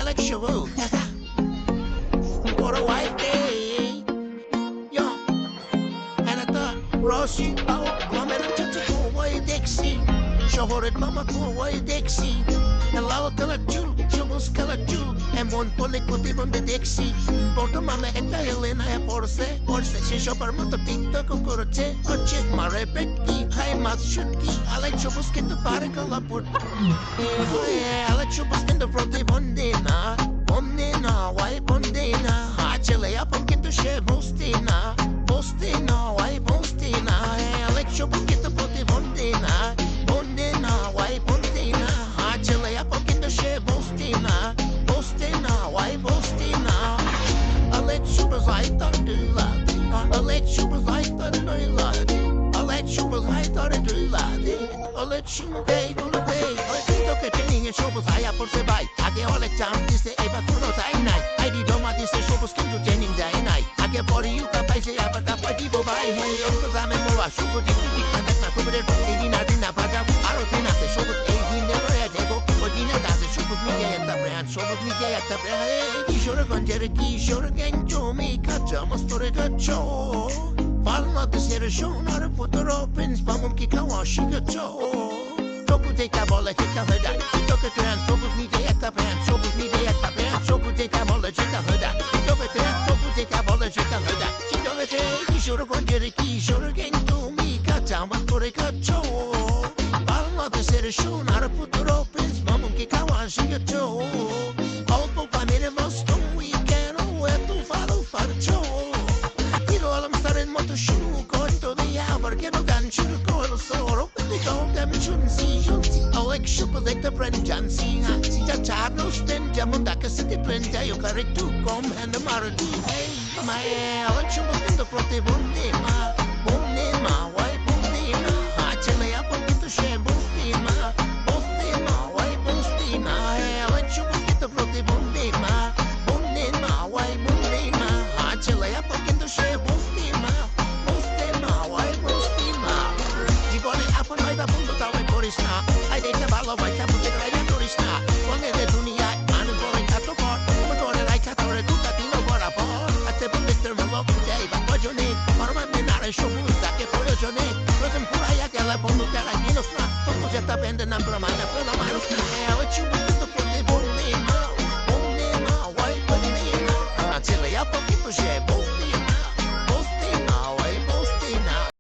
Alex Shawu. What a white day. Yo, and I thought, Rossi, I'm at a tutu, why Dixie? শহরের মামা কোয়াই দেখছি লাল colour চুল সবুজ colour চুল এমন বলে প্রতিবন্ধী দেখছি বর্তমানে একটা হেলেন হয়ে পড়ছে সে সবার মতো টিকটক করেছে হচ্ছে মারে পেটকি খায় মাছ শুটকি আলাই সবুজ কিন্তু পারে গলা পড়তে আলাই সবুজ কিন্তু প্রতিবন্ধী না ওয়াই বন্ধী না ছেলে আপন কিন্তু সে বস্তি না ওয়াই বস্তি না আলাই সবুজ কিন্তু প্রতিবন্ধী না why Postina? Actually, I'm fucking the shit, Postina. Postina, why Postina? I'll let you was like the lady. I'll let you was like the lady. I'll let you was like the lady. I'll let you pay to the pay. I think look at any show was I up for buy. I get all the time this day, but for no time night. I did all my this show was skin to Jenning day night. I get for you, but I say, but I put you by hey, because I'm in more. So good, you can make my cover. Dina, but I don't think I show was 18 never had to go. But Dina does it, show with me at the brand, show with me at the brand. You should have gone, Jerry, should have gone to me, cut a story good show. Fall out the series show, not a put the opens, Bumum Kikawashi good show. Toku take a ball, take a hood, took a turn, so with me at the brand, so with me at the brand, so could take a ball, take a hood, took a turn, so could take a ball, take a hood. She don't take, you should have gone, Jerry, should have gone to me, cut a story good show. The city show, not a put the opens, Mamma Kikawashi, your toe. All book by minute most we can where to follow for the show. You know, I'm starting motor shoe, going to the hour, get a gun, shoot a girl, so open the go, them shouldn't see you. I like sugar like the brand John seeing, I see that child no spin, Jamundaka City print, you carry to come and the Maradi. Hey, my I like sugar in the protein, my wife, actually, I put it to shame. I did the ball of my cap with the radio tourist. One day the dunia, and going at the port. I'm going to like a tour to Catino for a ball. At the Mr. Maloc today, but what you need? For my minare show, that you put your name. Wasn't Puraya, Calapono, Caragino, Snap, to put your top end the number of my, what you